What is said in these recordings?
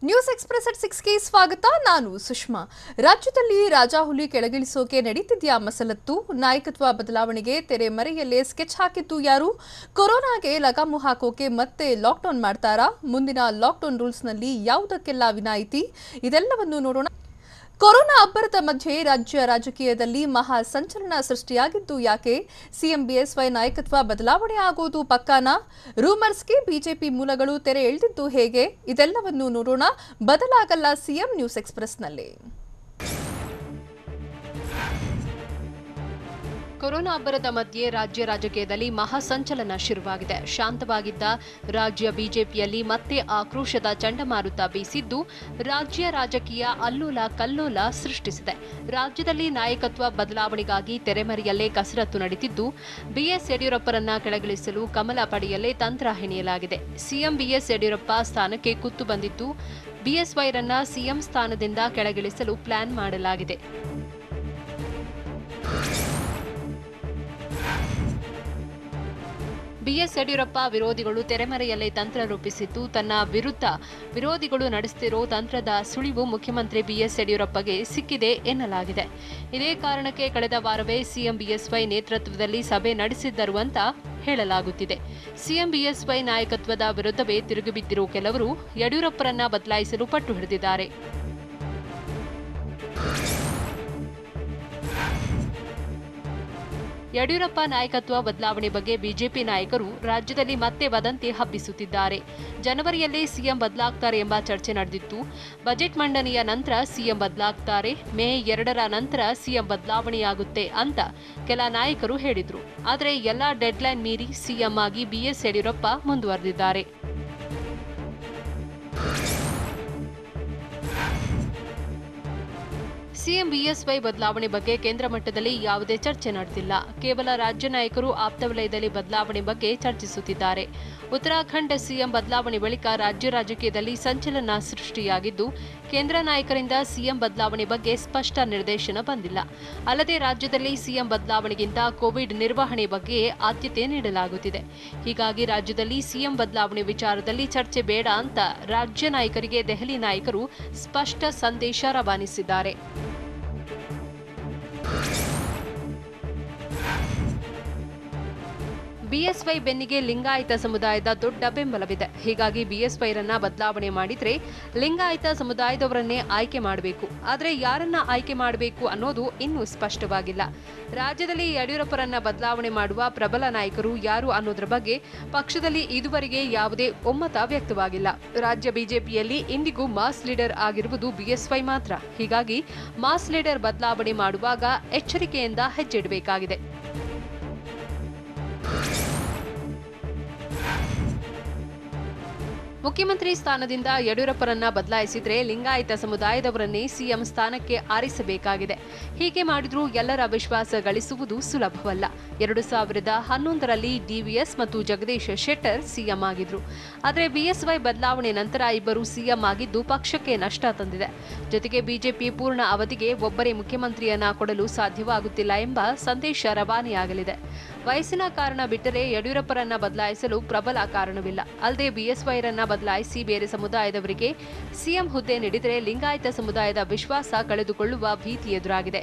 News express at 6ಗೆ ಸ್ವಾಗತ. ನಾನು ಸುಷ್ಮಾ. ರಾಜ್ಯದಲ್ಲಿ ರಾಜಾಹುಲಿ ಕೆಳಗಿಳಿಸೋಕೆ ನಡೀತಿದ್ಯಾ ಮಸಲತ್ತು? ನಾಯಕತ್ವ ಬದಲಾವಣೆಗೆ ತೆರೆ ಮರೆಯಲ್ಲೇ ಸ್ಕೆಚ್ ಹಾಕಿದ್ದು ಯಾರು? ಕೊರೋನಾಗೆ ಲಗಾಮು ಹಾಕೋಕೆ ಮತ್ತೆ ಲಾಕ್ಡೌನ್ ಮಾಡ್ತಾರಾ? ಮುಂದಿನ ಲಾಕ್ಡೌನ್ ರೂಲ್ಸ್ನಲ್ಲಿ ಯಾವುದಕ್ಕೆಲ್ಲ ವಿನಾಯಿತಿ? ಇದೆಲ್ಲವನ್ನು ನೋಡೋಣ. ಕೊರೋನಾ ಅಬ್ಬರದ ಮಧ್ಯೆ ರಾಜ್ಯ ರಾಜಕೀಯದಲ್ಲಿ ಮಹಾ ಸಂಚಲನ ಸೃಷ್ಟಿಯಾಗಿದ್ದು ಯಾಕೆ? ಸಿಎಂ ಬಿಎಸ್ವೈ ನಾಯಕತ್ವ ಬದಲಾವಣೆ ಆಗೋದು ಪಕ್ಕಾನಾ? ರೂಮರ್ಸ್ಗೆ ಬಿಜೆಪಿ ಮೂಲಗಳು ತೆರೆ ಎಳೆದಿದ್ದು ಹೇಗೆ? ಇದೆಲ್ಲವನ್ನು ನೋಡೋಣ. ಬದಲಾಗಲ್ಲ ಸಿಎಂ ನ್ಯೂಸ್ ಎಕ್ಸ್‌ಪ್ರೆಸ್‌ನಲ್ಲಿ. ಕೊರೋನಾ ಅಬ್ಬರದ ಮಧ್ಯೆ ರಾಜ್ಯ ರಾಜಕೀಯದಲ್ಲಿ ಮಹಾ ಸಂಚಲನ ಶುರುವಾಗಿದೆ. ಶಾಂತವಾಗಿದ್ದ ರಾಜ್ಯ ಬಿಜೆಪಿಯಲ್ಲಿ ಮತ್ತೆ ಆಕ್ರೋಶದ ಚಂಡಮಾರುತ ಬೀಸಿದ್ದು ರಾಜ್ಯ ರಾಜಕೀಯ ಅಲ್ಲೋಲ ಕಲ್ಲೋಲ ಸೃಷ್ಟಿಸಿದೆ. ರಾಜ್ಯದಲ್ಲಿ ನಾಯಕತ್ವ ಬದಲಾವಣೆಗಾಗಿ ತೆರೆಮರೆಯಲ್ಲೇ ಕಸರತ್ತು ನಡೆದಿದ್ದು ಬಿಎಸ್ ಯಡಿಯೂರಪ್ಪರನ್ನ ಕೆಳಗಿಳಿಸಲು ಕಮಲ ಪಡೆಯಲ್ಲೇ ತಂತ್ರ ಹೆಣೆಯಲಾಗಿದೆ. ಸಿಎಂ ಬಿಎಸ್ ಯಡಿಯೂರಪ್ಪ ಸ್ಥಾನಕ್ಕೆ ಕುತ್ತು ಬಂದಿದ್ದು ಬಿಎಸ್ವೈರನ್ನ ಸಿಎಂ ಸ್ಥಾನದಿಂದ ಕೆಳಗಿಳಿಸಲು ಪ್ಲಾನ್ ಮಾಡಲಾಗಿದೆ. ಬಿಎಸ್ ಯಡಿಯೂರಪ್ಪ ವಿರೋಧಿಗಳು ತೆರೆಮರೆಯಲ್ಲೇ ತಂತ್ರ ರೂಪಿಸಿದ್ದು ತನ್ನ ವಿರುದ್ಧ ವಿರೋಧಿಗಳು ನಡೆಸುತ್ತಿರೋ ತಂತ್ರದ ಸುಳಿವು ಮುಖ್ಯಮಂತ್ರಿ ಬಿಎಸ್ ಯಡಿಯೂರಪ್ಪಗೆ ಸಿಕ್ಕಿದೆ ಎನ್ನಲಾಗಿದೆ. ಇದೇ ಕಾರಣಕ್ಕೆ ಕಳೆದ ವಾರವೇ ಸಿಎಂ ಬಿಎಸ್ವೈ ನೇತೃತ್ವದಲ್ಲಿ ಸಭೆ ನಡೆಸಿದ್ದರು ಅಂತ ಹೇಳಲಾಗುತ್ತಿದೆ. ಸಿಎಂ ಬಿಎಸ್ವೈ ನಾಯಕತ್ವದ ವಿರುದ್ಧವೇ ತಿರುಗಿಬಿದ್ದಿರೋ ಕೆಲವರು ಯಡಿಯೂರಪ್ಪರನ್ನ ಬದಲಾಯಿಸಲು ಪಟ್ಟು ಹಿಡಿದಿದ್ದಾರೆ. ಯಡಿಯೂರಪ್ಪ ನಾಯಕತ್ವ ಬದಲಾವಣೆ ಬಗ್ಗೆ ಬಿಜೆಪಿ ನಾಯಕರು ರಾಜ್ಯದಲ್ಲಿ ಮತ್ತೆ ವದಂತಿ ಹಬ್ಬಿಸುತ್ತಿದ್ದಾರೆ. ಜನವರಿಯಲ್ಲೇ ಸಿಎಂ ಬದಲಾಗ್ತಾರೆ ಎಂಬ ಚರ್ಚೆ ನಡೆದಿತ್ತು. ಬಜೆಟ್ ಮಂಡನೆಯ ನಂತರ ಸಿಎಂ ಬದಲಾಗ್ತಾರೆ, ಮೇ 2ರ ನಂತರ ಸಿಎಂ ಬದಲಾವಣೆಯಾಗುತ್ತೆ ಅಂತ ಕೆಲ ನಾಯಕರು ಹೇಳಿದ್ರು. ಆದರೆ ಎಲ್ಲಾ ಡೆಡ್ಲೈನ್ ಮೀರಿ ಸಿಎಂ ಆಗಿ ಬಿಎಸ್ ಯಡಿಯೂರಪ್ಪ ಮುಂದುವರೆದಿದ್ದಾರೆ. ಸಿಎಂ ಬಿಎಸ್ವೈ ಬದಲಾವಣೆ ಬಗ್ಗೆ ಕೇಂದ್ರ ಮಟ್ಟದಲ್ಲಿ ಯಾವುದೇ ಚರ್ಚೆ ನಡೆದಿಲ್ಲ. ಕೇವಲ ರಾಜ್ಯ ನಾಯಕರು ಆಪ್ತ ವಲಯದಲ್ಲಿ ಬದಲಾವಣೆ ಬಗ್ಗೆ ಚರ್ಚಿಸುತ್ತಿದ್ದಾರೆ. ಉತ್ತರಾಖಂಡ್ ಸಿಎಂ ಬದಲಾವಣೆ ಬಳಿಕ ರಾಜ್ಯ ರಾಜಕೀಯದಲ್ಲಿ ಸಂಚಲನ ಸೃಷ್ಟಿಯಾಗಿದ್ದು ಕೇಂದ್ರ ನಾಯಕರಿಂದ ಸಿಎಂ ಬದಲಾವಣೆ ಬಗ್ಗೆ ಸ್ಪಷ್ಟ ನಿರ್ದೇಶನ ಬಂದಿಲ್ಲ. ಅಲ್ಲದೆ ರಾಜ್ಯದಲ್ಲಿ ಸಿಎಂ ಬದಲಾವಣೆಗಿಂತ ಕೋವಿಡ್ ನಿರ್ವಹಣೆ ಬಗ್ಗೆ ಆದ್ಯತೆ ನೀಡಲಾಗುತ್ತಿದೆ. ಹೀಗಾಗಿ ರಾಜ್ಯದಲ್ಲಿ ಸಿಎಂ ಬದಲಾವಣೆ ವಿಚಾರದಲ್ಲಿ ಚರ್ಚೆ ಬೇಡ ಅಂತ ರಾಜ್ಯ ನಾಯಕರಿಗೆ ದೆಹಲಿ ನಾಯಕರು ಸ್ಪಷ್ಟ ಸಂದೇಶ ರವಾನಿಸಿದ್ದಾರೆ. ಬಿಎಸ್ವೈ ಬೆನ್ನಿಗೆ ಲಿಂಗಾಯತ ಸಮುದಾಯದ ದೊಡ್ಡ ಬೆಂಬಲವಿದೆ. ಹೀಗಾಗಿ ಬಿಎಸ್ವೈರನ್ನ ಬದಲಾವಣೆ ಮಾಡಿದ್ರೆ ಲಿಂಗಾಯತ ಸಮುದಾಯದವರನ್ನೇ ಆಯ್ಕೆ ಮಾಡಬೇಕು. ಆದರೆ ಯಾರನ್ನ ಆಯ್ಕೆ ಮಾಡಬೇಕು ಅನ್ನೋದು ಇನ್ನೂ ಸ್ಪಷ್ಟವಾಗಿಲ್ಲ. ರಾಜ್ಯದಲ್ಲಿ ಯಡಿಯೂರಪ್ಪರನ್ನ ಬದಲಾವಣೆ ಮಾಡುವ ಪ್ರಬಲ ನಾಯಕರು ಯಾರು ಅನ್ನೋದ್ರ ಬಗ್ಗೆ ಪಕ್ಷದಲ್ಲಿ ಇದುವರೆಗೆ ಯಾವುದೇ ಒಮ್ಮತ ವ್ಯಕ್ತವಾಗಿಲ್ಲ. ರಾಜ್ಯ ಬಿಜೆಪಿಯಲ್ಲಿ ಇಂದಿಗೂ ಮಾಸ್ ಲೀಡರ್ ಆಗಿರುವುದು ಬಿಎಸ್ವೈ ಮಾತ್ರ. ಹೀಗಾಗಿ ಮಾಸ್ ಲೀಡರ್ ಬದಲಾವಣೆ ಮಾಡುವಾಗ ಎಚ್ಚರಿಕೆಯಿಂದ ಹೆಜ್ಜೆಯಿಡಬೇಕಾಗಿದೆ. ಮುಖ್ಯಮಂತ್ರಿ ಸ್ಥಾನದಿಂದ ಯಡಿಯೂರಪ್ಪರನ್ನ ಬದಲಾಯಿಸಿದ್ರೆ ಲಿಂಗಾಯತ ಸಮುದಾಯದವರನ್ನೇ ಸಿಎಂ ಸ್ಥಾನಕ್ಕೆ ಆರಿಸಬೇಕಾಗಿದೆ. ಹೀಗೆ ಮಾಡಿದ್ರೂ ಎಲ್ಲರ ವಿಶ್ವಾಸ ಗಳಿಸುವುದು ಸುಲಭವಲ್ಲ. 2011ರಲ್ಲಿ ಡಿವಿಎಸ್ ಮತ್ತು ಜಗದೀಶ್ ಶೆಟ್ಟರ್ ಸಿಎಂ ಆಗಿದ್ರು. ಆದರೆ ಬಿಎಸ್ವೈ ಬದಲಾವಣೆ ನಂತರ ಇಬ್ಬರು ಸಿಎಂ ಆಗಿದ್ದು ಪಕ್ಷಕ್ಕೆ ನಷ್ಟ ತಂದಿದೆ. ಜೊತೆಗೆ ಬಿಜೆಪಿ ಪೂರ್ಣ ಅವಧಿಗೆ ಒಬ್ಬರೇ ಮುಖ್ಯಮಂತ್ರಿಯನ್ನ ಕೊಡಲು ಸಾಧ್ಯವಾಗುತ್ತಿಲ್ಲ ಎಂಬ ಸಂದೇಶ ರವಾನೆಯಾಗಲಿದೆ. ವಯಸ್ಸಿನ ಕಾರಣ ಬಿಟ್ಟರೆ ಯಡಿಯೂರಪ್ಪರನ್ನ ಬದಲಾಯಿಸಲು ಪ್ರಬಲ ಕಾರಣವಿಲ್ಲ. ಅಲ್ಲದೆ ಬಿಎಸ್ವೈರನ್ನ ಬದಲಾಯಿಸಿ ಬೇರೆ ಸಮುದಾಯದವರಿಗೆ ಸಿಎಂ ಹುದ್ದೆ ನೀಡಿದರೆ ಲಿಂಗಾಯತ ಸಮುದಾಯದ ವಿಶ್ವಾಸ ಕಳೆದುಕೊಳ್ಳುವ ಭೀತಿ ಎದುರಾಗಿದೆ.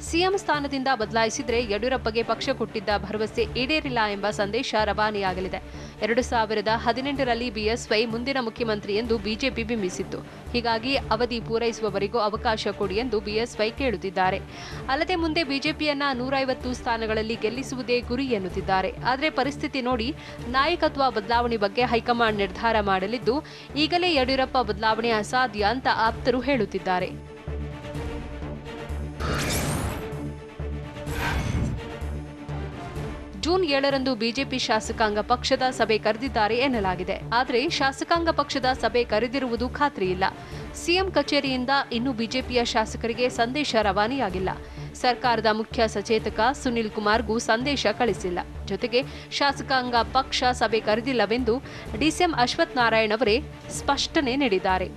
ಸಿಎಂ ಸ್ಥಾನದಿಂದ ಬದಲಾಯಿಸಿದ್ರೆ ಯಡಿಯೂರಪ್ಪಗೆ ಪಕ್ಷ ಕೊಟ್ಟಿದ್ದ ಭರವಸೆ ಈಡೇರಿಲ್ಲ ಎಂಬ ಸಂದೇಶ ರವಾನೆಯಾಗಲಿದೆ. 2018ರಲ್ಲಿ ಬಿಎಸ್ವೈ ಮುಂದಿನ ಮುಖ್ಯಮಂತ್ರಿ ಎಂದು ಬಿಜೆಪಿ ಬಿಂಬಿಸಿತ್ತು. ಹೀಗಾಗಿ ಅವಧಿ ಪೂರೈಸುವವರೆಗೂ ಅವಕಾಶ ಕೊಡಿ ಎಂದು ಬಿಎಸ್ವೈ ಕೇಳುತ್ತಿದ್ದಾರೆ. ಅಲ್ಲದೆ ಮುಂದೆ ಬಿಜೆಪಿಯನ್ನ 150 ಸ್ಥಾನಗಳಲ್ಲಿ ಗೆಲ್ಲಿಸುವುದೇ ಗುರಿ ಎನ್ನುತ್ತಿದ್ದಾರೆ. ಆದರೆ ಪರಿಸ್ಥಿತಿ ನೋಡಿ ನಾಯಕತ್ವ ಬದಲಾವಣೆ ಬಗ್ಗೆ ಹೈಕಮಾಂಡ್ ನಿರ್ಧಾರ ಮಾಡಲಿದ್ದು ಈಗಲೇ ಯಡಿಯೂರಪ್ಪ ಬದಲಾವಣೆ ಅಸಾಧ್ಯ ಅಂತ ಆಪ್ತರು ಹೇಳುತ್ತಿದ್ದಾರೆ. ಜೂನ್ 7ರಂದು ಬಿಜೆಪಿ ಶಾಸಕಾಂಗ ಪಕ್ಷದ ಸಭೆ ಕರೆದಿದ್ದಾರೆ ಎನ್ನಲಾಗಿದೆ. ಆದರೆ ಶಾಸಕಾಂಗ ಪಕ್ಷದ ಸಭೆ ಕರೆದಿರುವುದು ಖಾತ್ರಿಯಿಲ್ಲ. ಸಿಎಂ ಕಚೇರಿಯಿಂದ ಇನ್ನೂ ಬಿಜೆಪಿಯ ಶಾಸಕರಿಗೆ ಸಂದೇಶ ರವಾನೆಯಾಗಿಲ್ಲ. ಸರ್ಕಾರದ ಮುಖ್ಯ ಸಚೇತಕ ಸುನಿಲ್ ಕುಮಾರ್ಗೂ ಸಂದೇಶ ಕಳಿಸಿಲ್ಲ. ಜೊತೆಗೆ ಶಾಸಕಾಂಗ ಪಕ್ಷ ಸಭೆ ಕರೆದಿಲ್ಲವೆಂದು ಡಿಸಿಎಂ ಅಶ್ವಥ್ ನಾರಾಯಣ್ ಅವರೇ ಸ್ಪಷ್ಟನೆ ನೀಡಿದ್ದಾರೆ.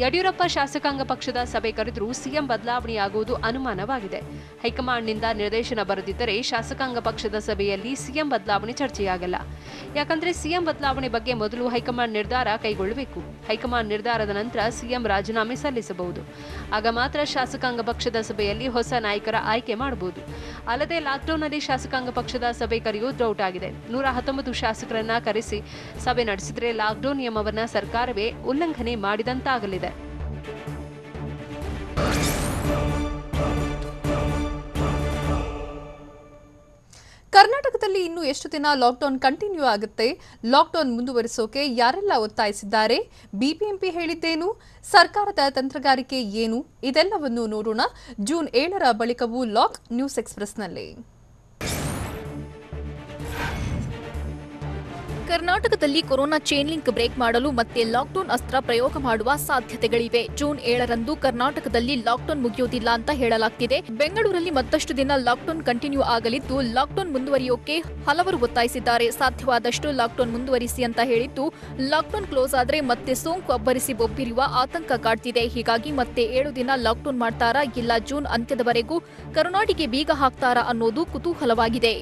ಯಡಿಯೂರಪ್ಪ ಶಾಸಕಾಂಗ ಪಕ್ಷದ ಸಭೆ ಕರೆದರೂ ಸಿಎಂ ಬದಲಾವಣೆಯಾಗುವುದು ಅನುಮಾನವಾಗಿದೆ. ಹೈಕಮಾಂಡ್ನಿಂದ ನಿರ್ದೇಶನ ಬರೆದಿದ್ದರೆ ಶಾಸಕಾಂಗ ಪಕ್ಷದ ಸಭೆಯಲ್ಲಿ ಸಿಎಂ ಬದಲಾವಣೆ ಚರ್ಚೆಯಾಗಲ್ಲ. ಯಾಕಂದ್ರೆ ಸಿಎಂ ಬದಲಾವಣೆ ಬಗ್ಗೆ ಮೊದಲು ಹೈಕಮಾಂಡ್ ನಿರ್ಧಾರ ಕೈಗೊಳ್ಳಬೇಕು. ಹೈಕಮಾಂಡ್ ನಿರ್ಧಾರದ ನಂತರ ಸಿಎಂ ರಾಜೀನಾಮೆ ಸಲ್ಲಿಸಬಹುದು. ಆಗ ಮಾತ್ರ ಶಾಸಕಾಂಗ ಪಕ್ಷದ ಸಭೆಯಲ್ಲಿ ಹೊಸ ನಾಯಕರ ಆಯ್ಕೆ ಮಾಡಬಹುದು. ಅಲ್ಲದೆ ಲಾಕ್ಡೌನ್ನಲ್ಲಿ ಶಾಸಕಾಂಗ ಪಕ್ಷದ ಸಭೆ ಕರೆಯುವುದು ಡೌಟ್ ಆಗಿದೆ. 119 ಶಾಸಕರನ್ನ ಕರೆಸಿ ಸಭೆ ನಡೆಸಿದರೆ ಲಾಕ್ಡೌನ್ ನಿಯಮವನ್ನ ಸರ್ಕಾರವೇ ಉಲ್ಲಂಘನೆ ಮಾಡಿದಂತಾಗಲಿದೆ. ಕರ್ನಾಟಕದಲ್ಲಿ ಇನ್ನು ಎಷ್ಟು ದಿನ ಲಾಕ್ಡೌನ್ ಕಂಟಿನ್ಯೂ ಆಗುತ್ತೆ? ಲಾಕ್ಡೌನ್ ಮುಂದುವರಿಸೋಕೆ ಯಾರೆಲ್ಲ ಒತ್ತಾಯಿಸಿದ್ದಾರೆ? ಬಿಬಿಎಂಪಿ ಹೇಳಿದ್ದೇನು? ಸರ್ಕಾರದ ತಂತ್ರಗಾರಿಕೆ ಏನು? ಇದೆಲ್ಲವನ್ನು ನೋಡೋಣ ಜೂನ್ 7ರ ಬಳಿಕವೂ ಲಾಕ್ ನ್ಯೂಸ್ ಎಕ್ಸ್‌ಪ್ರೆಸ್‌ನಲ್ಲಿ. ಕರ್ನಾಟಕದಲ್ಲಿ ಕೊರೋನಾ ಚೈನ್ ಲಿಂಕ್ ಬ್ರೇಕ್ ಮಾಡಲು ಮತ್ತೆ ಲಾಕ್ಡೌನ್ ಅಸ್ತ್ರ ಪ್ರಯೋಗ ಮಾಡುವ ಸಾಧ್ಯತೆಗಳಿವೆ. ಜೂನ್ 7ರಂದು ಕರ್ನಾಟಕದಲ್ಲಿ ಲಾಕ್ಡೌನ್ ಮುಗಿಯುವುದಿಲ್ಲ ಅಂತ ಹೇಳಲಾಗ್ತಿದೆ. ಬೆಂಗಳೂರಲ್ಲಿ ಮತ್ತಷ್ಟು ದಿನ ಲಾಕ್ಡೌನ್ ಕಂಟಿನ್ಯೂ ಆಗಲಿದ್ದು, ಲಾಕ್ಡೌನ್ ಮುಂದುವರಿಯೋಕೆ ಹಲವರು ಒತ್ತಾಯಿಸಿದ್ದಾರೆ. ಸಾಧ್ಯವಾದಷ್ಟು ಲಾಕ್ಡೌನ್ ಮುಂದುವರಿಸಿ ಅಂತ ಹೇಳಿದ್ದು, ಲಾಕ್ಡೌನ್ ಕ್ಲೋಸ್ ಆದ್ರೆ ಮತ್ತೆ ಸೋಂಕು ಅಬ್ಬರಿಸಿ ಬೊಬ್ಬಿರುವ ಆತಂಕ ಕಾಡ್ತಿದೆ. ಹೀಗಾಗಿ ಮತ್ತೆ 7 ದಿನ ಲಾಕ್ಡೌನ್ ಮಾಡ್ತಾರಾ ಇಲ್ಲ ಜೂನ್ ಅಂತ್ಯದವರೆಗೂ ಕರುನಾಡಿಗೆ ಬೀಗ ಹಾಕ್ತಾರಾ ಅನ್ನೋದು ಕುತೂಹಲವಾಗಿದೆ.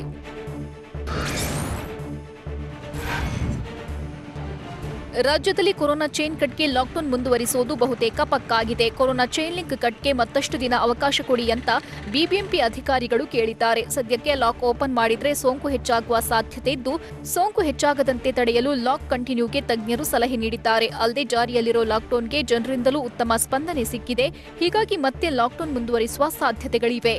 ರಾಜ್ಯದಲ್ಲಿ ಕೊರೋನಾ ಚೈನ್ ಕಟ್ಗೆ ಲಾಕ್ಡೌನ್ ಮುಂದುವರಿಸುವುದು ಬಹುತೇಕ ಪಕ್ಕಾಗಿದೆ. ಕೊರೋನಾ ಚೈನ್ ಲಿಂಕ್ ಕಟ್ಗೆ ಮತ್ತಷ್ಟು ದಿನ ಅವಕಾಶ ಕೊಡಿ ಅಂತ ಬಿಬಿಎಂಪಿ ಅಧಿಕಾರಿಗಳು ಕೇಳಿದ್ದಾರೆ. ಸದ್ಯಕ್ಕೆ ಲಾಕ್ ಓಪನ್ ಮಾಡಿದ್ರೆ ಸೋಂಕು ಹೆಚ್ಚಾಗುವ ಸಾಧ್ಯತೆ ಇದ್ದು, ಸೋಂಕು ಹೆಚ್ಚಾಗದಂತೆ ತಡೆಯಲು ಲಾಕ್ ಕಂಟಿನ್ಯೂಗೆ ತಜ್ಞರು ಸಲಹೆ ನೀಡಿದ್ದಾರೆ. ಅಲ್ಲದೆ ಜಾರಿಯಲ್ಲಿರೋ ಲಾಕ್ಡೌನ್ಗೆ ಜನರಿಂದಲೂ ಉತ್ತಮ ಸ್ಪಂದನೆ ಸಿಕ್ಕಿದೆ. ಹೀಗಾಗಿ ಮತ್ತೆ ಲಾಕ್ಡೌನ್ ಮುಂದುವರಿಸುವ ಸಾಧ್ಯತೆಗಳಿವೆ.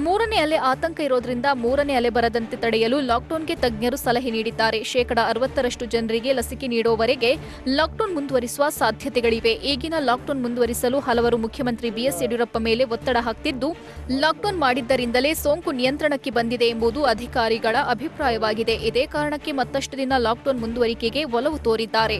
ಮೂರನೇ ಅಲೆ ಆತಂಕ ಇರೋದ್ರಿಂದ ಮೂರನೇ ಅಲೆ ಬರದಂತೆ ತಡೆಯಲು ಲಾಕ್ಡೌನ್ಗೆ ತಜ್ಞರು ಸಲಹೆ ನೀಡಿದ್ದಾರೆ. 60% ಜನರಿಗೆ ಲಸಿಕೆ ನೀಡುವವರೆಗೆ ಲಾಕ್ಡೌನ್ ಮುಂದುವರಿಸುವ ಸಾಧ್ಯತೆಗಳಿವೆ. ಈಗಿನ ಲಾಕ್ಡೌನ್ ಮುಂದುವರಿಸಲು ಹಲವರು ಮುಖ್ಯಮಂತ್ರಿ ಬಿಎಸ್ ಯಡಿಯೂರಪ್ಪ ಮೇಲೆ ಒತ್ತಡ ಹಾಕ್ತಿದ್ದು, ಲಾಕ್ಡೌನ್ ಮಾಡಿದ್ದರಿಂದಲೇ ಸೋಂಕು ನಿಯಂತ್ರಣಕ್ಕೆ ಬಂದಿದೆ ಎಂಬುದು ಅಧಿಕಾರಿಗಳ ಅಭಿಪ್ರಾಯವಾಗಿದೆ. ಇದೇ ಕಾರಣಕ್ಕೆ ಮತ್ತಷ್ಟು ದಿನ ಲಾಕ್ಡೌನ್ ಮುಂದುವರಿಕೆಗೆ ಒಲವು ತೋರಿದ್ದಾರೆ.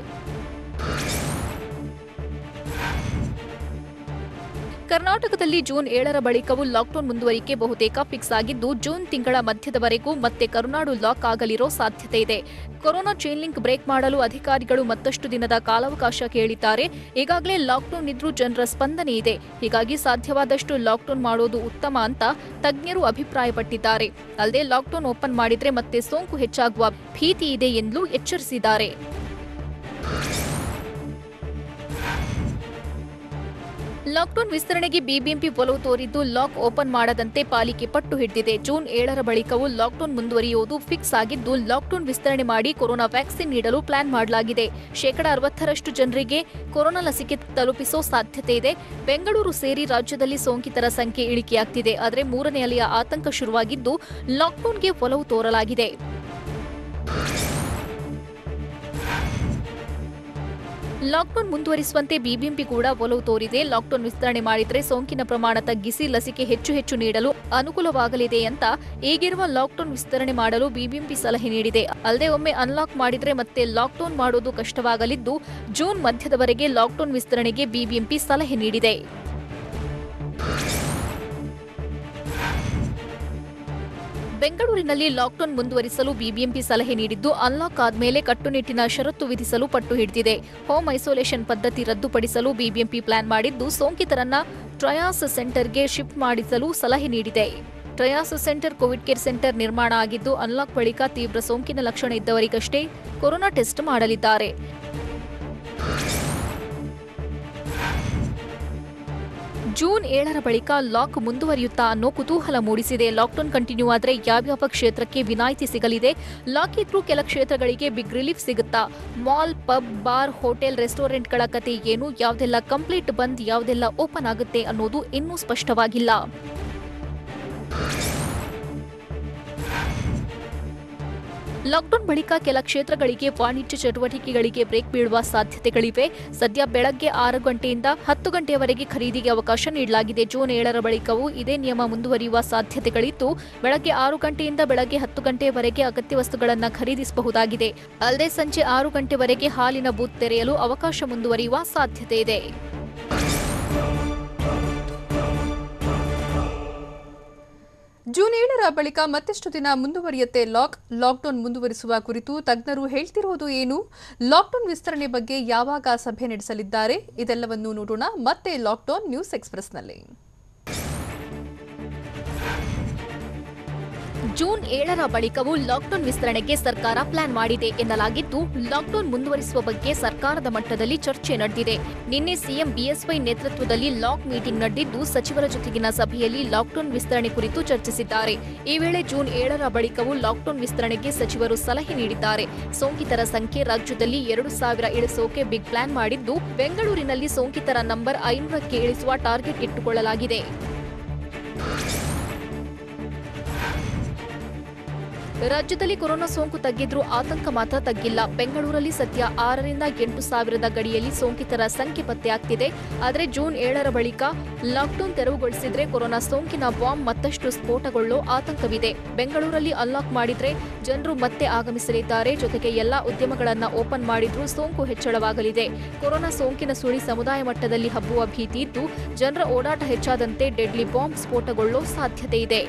ಕರ್ನಾಟಕದಲ್ಲಿ ಜೂನ್ 7ರ ಬಳಿಕವೂ ಲಾಕ್ಡೌನ್ ಮುಂದುವರಿಕೆ ಬಹುತೇಕ ಫಿಕ್ಸ್ ಆಗಿದ್ದು, ಜೂನ್ ತಿಂಗಳ ಮಧ್ಯದವರೆಗೂ ಮತ್ತೆ ಕರುನಾಡು ಲಾಕ್ ಆಗಲಿರೋ ಸಾಧ್ಯತೆ ಇದೆ. ಕೊರೋನಾ ಚೈನ್ ಲಿಂಕ್ ಬ್ರೇಕ್ ಮಾಡಲು ಅಧಿಕಾರಿಗಳು ಮತ್ತಷ್ಟು ದಿನದ ಕಾಲಾವಕಾಶ ಕೇಳಿದ್ದಾರೆ. ಈಗಾಗಲೇ ಲಾಕ್ಡೌನ್ ಇದ್ರೂ ಜನರ ಸ್ಪಂದನೆ ಇದೆ. ಹೀಗಾಗಿ ಸಾಧ್ಯವಾದಷ್ಟು ಲಾಕ್ಡೌನ್ ಮಾಡೋದು ಉತ್ತಮ ಅಂತ ತಜ್ಞರು ಅಭಿಪ್ರಾಯಪಟ್ಟಿದ್ದಾರೆ. ಅಲ್ಲದೆ ಲಾಕ್ಡೌನ್ ಓಪನ್ ಮಾಡಿದ್ರೆ ಮತ್ತೆ ಸೋಂಕು ಹೆಚ್ಚಾಗುವ ಭೀತಿ ಇದೆ ಎಂದು ಎಚ್ಚರಿಸಿದ್ದಾರೆ. ಲಾಕ್ಡೌನ್ ವಿಸ್ತರಣೆಗೆ ಬಿಬಿಎಂಪಿ ಒಲವು ತೋರಿದ್ದು, ಲಾಕ್ ಓಪನ್ ಮಾಡದಂತೆ ಪಾಲಿಕೆ ಪಟ್ಟು ಹಿಡಿದಿದೆ. ಜೂನ್ 7ರ ಬಳಿಕವೂ ಲಾಕ್ಡೌನ್ ಮುಂದುವರಿಯುವುದು ಫಿಕ್ಸ್ ಆಗಿದ್ದು, ಲಾಕ್ಡೌನ್ ವಿಸ್ತರಣೆ ಮಾಡಿ ಕೊರೋನಾ ವ್ಯಾಕ್ಸಿನ್ ನೀಡಲು ಪ್ಲಾನ್ ಮಾಡಲಾಗಿದೆ. 60% ಜನರಿಗೆ ಕೊರೋನಾ ಲಸಿಕೆ ತಲುಪಿಸೋ ಸಾಧ್ಯತೆ ಇದೆ. ಬೆಂಗಳೂರು ಸೇರಿ ರಾಜ್ಯದಲ್ಲಿ ಸೋಂಕಿತರ ಸಂಖ್ಯೆ ಇಳಿಕೆಯಾಗ್ತಿದೆ. ಆದರೆ ಮೂರನೇ ಅಲೆಯ ಆತಂಕ ಶುರುವಾಗಿದ್ದು, ಲಾಕ್ಡೌನ್ಗೆ ಒಲವು ತೋರಲಾಗಿದೆ. ಲಾಕ್ಡೌನ್ ಮುಂದುವರಿಸುವಂತೆ ಬಿಬಿಎಂಪಿ ಕೂಡ ಒಲವು ತೋರಿದೆ. ಲಾಕ್ಡೌನ್ ವಿಸ್ತರಣೆ ಮಾಡಿದರೆ ಸೋಂಕಿನ ಪ್ರಮಾಣ ತಗ್ಗಿಸಿ ಲಸಿಕೆ ಹೆಚ್ಚು ನೀಡಲು ಅನುಕೂಲವಾಗಲಿದೆ ಅಂತ ಈಗಿರುವ ಲಾಕ್ಡೌನ್ ವಿಸ್ತರಣೆ ಮಾಡಲು ಬಿಬಿಎಂಪಿ ಸಲಹೆ ನೀಡಿದೆ. ಅಲ್ಲದೆ ಒಮ್ಮೆ ಅನ್ಲಾಕ್ ಮಾಡಿದ್ರೆ ಮತ್ತೆ ಲಾಕ್ಡೌನ್ ಮಾಡೋದು ಕಷ್ಟವಾಗಲಿದ್ದು, ಜೂನ್ ಮಧ್ಯದವರೆಗೆ ಲಾಕ್ಡೌನ್ ವಿಸ್ತರಣೆಗೆ ಬಿಬಿಎಂಪಿ ಸಲಹೆ ನೀಡಿದೆ. ಬೆಂಗಳೂರಿನಲ್ಲಿ ಲಾಕ್ಡೌನ್ ಮುಂದುವರಿಸಲು ಬಿಬಿಎಂಪಿ ಸಲಹೆ ನೀಡಿದ್ದು, ಅನ್ಲಾಕ್ ಆದ್ಮೇಲೆ ಕಟ್ಟುನಿಟ್ಟಿನ ಷರತ್ತು ವಿಧಿಸಲು ಪಟ್ಟು ಹಿಡಿದಿದೆ. ಹೋಮ್ ಐಸೋಲೇಷನ್ ಪದ್ಧತಿ ರದ್ದುಪಡಿಸಲು ಬಿಬಿಎಂಪಿ ಪ್ಲಾನ್ ಮಾಡಿದ್ದು, ಸೋಂಕಿತರನ್ನ ಟ್ರಯಾಸ್ ಸೆಂಟರ್ಗೆ ಶಿಫ್ಟ್ ಮಾಡಿಸಲು ಸಲಹೆ ನೀಡಿದೆ. ಟ್ರಯಾಸ್ ಸೆಂಟರ್ ಕೋವಿಡ್ ಕೇರ್ ಸೆಂಟರ್ ನಿರ್ಮಾಣ ಆಗಿದ್ದು, ಅನ್ಲಾಕ್ ಬಳಿಕ ತೀವ್ರ ಸೋಂಕಿನ ಲಕ್ಷಣ ಇದ್ದವರಿಗಷ್ಟೇ ಕೊರೋನಾ ಟೆಸ್ಟ್ ಮಾಡಲಿದ್ದಾರೆ. ಜೂನ್ 7ರ ಬಳಿಕ ಲಾಕ್ ಮುಂದುವರಿಯುತ್ತಾ ಅನ್ನೋ ಕುತೂಹಲ ಮೂಡಿಸಿದೆ. ಲಾಕ್ಡೌನ್ ಕಂಟಿನ್ಯೂ ಆದರೆ ಯಾವ್ಯಾವ ಕ್ಷೇತ್ರಕ್ಕೆ ವಿನಾಯಿತಿ ಸಿಗಲಿದೆ? ಲಾಕ್ ಇದ್ರೂ ಕೆಲ ಕ್ಷೇತ್ರಗಳಿಗೆ ಬಿಗ್ ರಿಲೀಫ್ ಸಿಗುತ್ತಾ? ಮಾಲ್, ಪಬ್, ಬಾರ್, ಹೋಟೆಲ್, ರೆಸ್ಟೋರೆಂಟ್ಗಳ ಕತೆ ಏನು? ಯಾವುದೆಲ್ಲ ಕಂಪ್ಲೀಟ್ ಬಂದ್, ಯಾವುದೆಲ್ಲ ಓಪನ್ ಆಗುತ್ತೆ ಅನ್ನೋದು ಇನ್ನೂ ಸ್ಪಷ್ಟವಾಗಿಲ್ಲ. ಲಾಕ್ಡೌನ್ ಬಳಿಕ ಕೆಲ ಕ್ಷೇತ್ರಗಳಿಗೆ ವಾಣಿಜ್ಯ ಚಟುವಟಿಕೆಗಳಿಗೆ ಬ್ರೇಕ್ ಬೀಳುವ ಸಾಧ್ಯತೆಗಳಿವೆ. ಸದ್ಯ ಬೆಳಗ್ಗೆ 6 ಗಂಟೆಯಿಂದ 10 ಗಂಟೆಯವರೆಗೆ ಖರೀದಿಗೆ ಅವಕಾಶ ನೀಡಲಾಗಿದೆ. ಜೂನ್ 7ರ ಬಳಿಕವೂ ಇದೇ ನಿಯಮ ಮುಂದುವರಿಯುವ ಸಾಧ್ಯತೆಗಳಿದ್ದು, ಬೆಳಗ್ಗೆ 6 ಗಂಟೆಯಿಂದ ಬೆಳಗ್ಗೆ 10 ಗಂಟೆಯವರೆಗೆ ಅಗತ್ಯ ವಸ್ತುಗಳನ್ನು ಖರೀದಿಸಬಹುದಾಗಿದೆ. ಅಲ್ಲದೆ ಸಂಜೆ 6 ಗಂಟೆವರೆಗೆ ಹಾಲಿನ ಬೂತ್ ತೆರೆಯಲು ಅವಕಾಶ ಮುಂದುವರಿಯುವ ಸಾಧ್ಯತೆ ಇದೆ. ಜೂನ್ 7ರ ಬಳಿಕ ಮತ್ತಷ್ಟು ದಿನ ಮುಂದುವರಿಯುತ್ತೆ ಲಾಕ್ಡೌನ್ ಮುಂದುವರಿಸುವ ಕುರಿತು ತಜ್ಞರು ಹೇಳ್ತಿರೋದು ಏನು? ಲಾಕ್ಡೌನ್ ವಿಸ್ತರಣೆ ಬಗ್ಗೆ ಯಾವಾಗ ಸಭೆ ನಡೆಸಲಿದ್ದಾರೆ? ಇದೆಲ್ಲವನ್ನೂ ನೋಡೋಣ ಮತ್ತೆ ಲಾಕ್ಡೌನ್ ನ್ಯೂಸ್ ಎಕ್ಸ್‌ಪ್ರೆಸ್‌ನಲ್ಲಿ. ಜೂನ್ 7ರ ಬಳಿಕವೂ ಲಾಕ್ಡೌನ್ ವಿಸ್ತರಣೆಗೆ ಸರ್ಕಾರ ಪ್ಲಾನ್ ಮಾಡಿದೆ ಎನ್ನಲಾಗಿದ್ದು, ಲಾಕ್ಡೌನ್ ಮುಂದುವರಿಸುವ ಬಗ್ಗೆ ಸರ್ಕಾರದ ಮಟ್ಟದಲ್ಲಿ ಚರ್ಚೆ ನಡೆದಿದೆ. ನಿನ್ನೆ ಸಿಎಂ ಬಿಎಸ್ವೈ ನೇತೃತ್ವದಲ್ಲಿ ಲಾಕ್ ಮೀಟಿಂಗ್ ನಡೆದಿದ್ದು, ಸಚಿವರ ಜೊತೆಗಿನ ಸಭೆಯಲ್ಲಿ ಲಾಕ್ಡೌನ್ ವಿಸ್ತರಣೆ ಕುರಿತು ಚರ್ಚಿಸಿದ್ದಾರೆ. ಈ ವೇಳೆ ಜೂನ್ 7ರ ಬಳಿಕವೂ ಲಾಕ್ಡೌನ್ ವಿಸ್ತರಣೆಗೆ ಸಚಿವರು ಸಲಹೆ ನೀಡಿದ್ದಾರೆ. ಸೋಂಕಿತರ ಸಂಖ್ಯೆ ರಾಜ್ಯದಲ್ಲಿ 2,000 ಇಳಿಸೋಕೆ ಬಿಗ್ ಪ್ಲಾನ್ ಮಾಡಿದ್ದು, ಬೆಂಗಳೂರಿನಲ್ಲಿ ಸೋಂಕಿತರ ನಂಬರ್ 500ಕ್ಕೆ ಇಳಿಸುವ ಟಾರ್ಗೆಟ್ ಇಟ್ಟುಕೊಳ್ಳಲಾಗಿದೆ. ರಾಜ್ಯದಲ್ಲಿ ಕೊರೋನಾ ಸೋಂಕು ತಗ್ಗಿದ್ರೂ ಆತಂಕ ಮಾತ್ರ ತಗ್ಗಿಲ್ಲ. ಬೆಂಗಳೂರಲ್ಲಿ ಸದ್ಯ 6ರಿಂದ 8,000 ಗಡಿಯಲ್ಲಿ ಸೋಂಕಿತರ ಸಂಖ್ಯೆ ಪತ್ತೆಯಾಗ್ತಿದೆ. ಆದರೆ ಜೂನ್ 7ರ ಬಳಿಕ ಲಾಕ್ಡೌನ್ ತೆರವುಗೊಳಿಸಿದ್ರೆ ಕೊರೋನಾ ಸೋಂಕಿನ ಬಾಂಬ್ ಮತ್ತಷ್ಟು ಸ್ಫೋಟಗೊಳ್ಳೋ ಆತಂಕವಿದೆ. ಬೆಂಗಳೂರಲ್ಲಿ ಅನ್ಲಾಕ್ ಮಾಡಿದ್ರೆ ಜನರು ಮತ್ತೆ ಆಗಮಿಸಲಿದ್ದಾರೆ. ಜೊತೆಗೆ ಎಲ್ಲಾ ಉದ್ಯಮಗಳನ್ನ ಓಪನ್ ಮಾಡಿದ್ರೂ ಸೋಂಕು ಹೆಚ್ಚಳವಾಗಲಿದೆ. ಕೊರೋನಾ ಸೋಂಕಿನ ಸುಳಿ ಸಮುದಾಯ ಮಟ್ಟದಲ್ಲಿ ಹಬ್ಬುವ ಭೀತಿ ಇದ್ದು, ಜನರ ಓಡಾಟ ಹೆಚ್ಚಾದಂತೆ ಡೆಡ್ಲಿ ಬಾಂಬ್ ಸ್ಫೋಟಗೊಳ್ಳೋ ಸಾಧ್ಯತೆ ಇದೆ.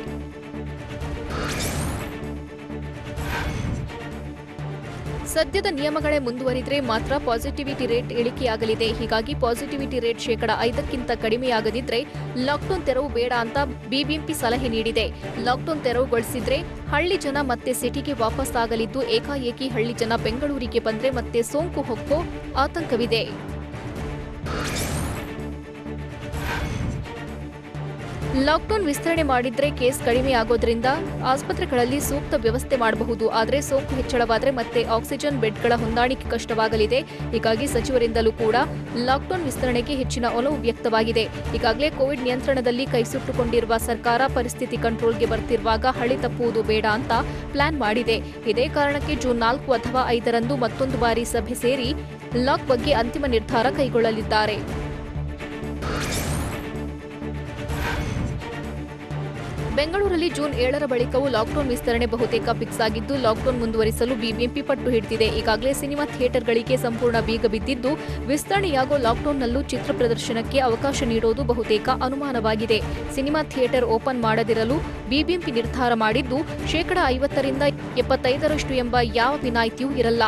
ಸದ್ಯದ ನಿಯಮಗಳೇ ಮುಂದುವರಿದ್ರೆ ಮಾತ್ರ ಪಾಸಿಟಿವಿಟಿ ರೇಟ್ ಇಳಿಕೆಯಾಗಲಿದೆ. ಹೀಗಾಗಿ ಪಾಸಿಟಿವಿಟಿ ರೇಟ್ 5%ಕ್ಕಿಂತ ಕಡಿಮೆಯಾಗದಿದ್ರೆ ಲಾಕ್ಡೌನ್ ತೆರವು ಬೇಡ ಅಂತ ಬಿಬಿಎಂಪಿ ಸಲಹೆ ನೀಡಿದೆ. ಲಾಕ್ಡೌನ್ ತೆರವುಗೊಳಿಸಿದ್ರೆ ಹಳ್ಳಿ ಜನ ಮತ್ತೆ ಸಿಟಿಗೆ ವಾಪಸ್ ಆಗಲಿದ್ದು, ಏಕಾಏಕಿ ಹಳ್ಳಿ ಜನ ಬೆಂಗಳೂರಿಗೆ ಬಂದ್ರೆ ಮತ್ತೆ ಸೋಂಕು ಹೊಕ್ಕೋ ಆತಂಕವಿದೆ. ಲಾಕ್ಡೌನ್ ವಿಸ್ತರಣೆ ಮಾಡಿದ್ರೆ ಕೇಸ್ ಕಡಿಮೆಯಾಗೋದ್ರಿಂದ ಆಸ್ಪತ್ರೆಗಳಲ್ಲಿ ಸೂಕ್ತ ವ್ಯವಸ್ಥೆ ಮಾಡಬಹುದು. ಆದರೆ ಸೋಂಕು ಹೆಚ್ಚಳವಾದರೆ ಮತ್ತೆ ಆಕ್ಸಿಜನ್ ಬೆಡ್ಗಳ ಹೊಂದಾಣಿಕೆ ಕಷ್ಟವಾಗಲಿದೆ. ಹೀಗಾಗಿ ಸಚಿವರಿಂದಲೂ ಕೂಡ ಲಾಕ್ಡೌನ್ ವಿಸ್ತರಣೆಗೆ ಹೆಚ್ಚಿನ ಒಲವು ವ್ಯಕ್ತವಾಗಿದೆ. ಈಗಾಗಲೇ ಕೋವಿಡ್ ನಿಯಂತ್ರಣದಲ್ಲಿ ಕೈಸುಟ್ಟುಕೊಂಡಿರುವ ಸರ್ಕಾರ ಪರಿಸ್ಥಿತಿ ಕಂಟ್ರೋಲ್ಗೆ ಬರ್ತಿರುವಾಗ ಹಳಿ ತಪ್ಪುವುದು ಬೇಡ ಅಂತ ಪ್ಲಾನ್ ಮಾಡಿದೆ. ಇದೇ ಕಾರಣಕ್ಕೆ ಜೂನ್ 4 ಅಥವಾ 5ರಂದು ಮತ್ತೊಂದು ಬಾರಿ ಸಭೆ ಸೇರಿ ಲಾಕ್ ಬಗ್ಗೆ ಅಂತಿಮ ನಿರ್ಧಾರ ಕೈಗೊಳ್ಳಲಿದ್ದಾರೆ. ಬೆಂಗಳೂರಲ್ಲಿ ಜೂನ್ 7ರ ಬಳಿಕವೂ ಲಾಕ್ಡೌನ್ ವಿಸ್ತರಣೆ ಬಹುತೇಕ ಫಿಕ್ಸ್ ಆಗಿದ್ದು, ಲಾಕ್ಡೌನ್ ಮುಂದುವರಿಸಲು ಬಿಬಿಎಂಪಿ ಪಟ್ಟು ಹಿಡಿದಿದೆ. ಈಗಾಗಲೇ ಸಿನಿಮಾ ಥಿಯೇಟರ್ಗಳಿಗೆ ಸಂಪೂರ್ಣ ಬೀಗ ಬಿದ್ದಿದ್ದು, ವಿಸ್ತರಣೆಯಾಗೋ ಲಾಕ್ಡೌನ್ನಲ್ಲೂ ಚಿತ್ರ ಪ್ರದರ್ಶನಕ್ಕೆ ಅವಕಾಶ ನೀಡೋದು ಬಹುತೇಕ ಅನುಮಾನವಾಗಿದೆ. ಸಿನಿಮಾ ಥಿಯೇಟರ್ ಓಪನ್ ಮಾಡದಿರಲು ಬಿಬಿಎಂಪಿ ನಿರ್ಧಾರ ಮಾಡಿದ್ದು, 50% 75% ಎಂಬ ಯಾವ ವಿನಾಯಿತಿಯೂ ಇರಲ್ಲ.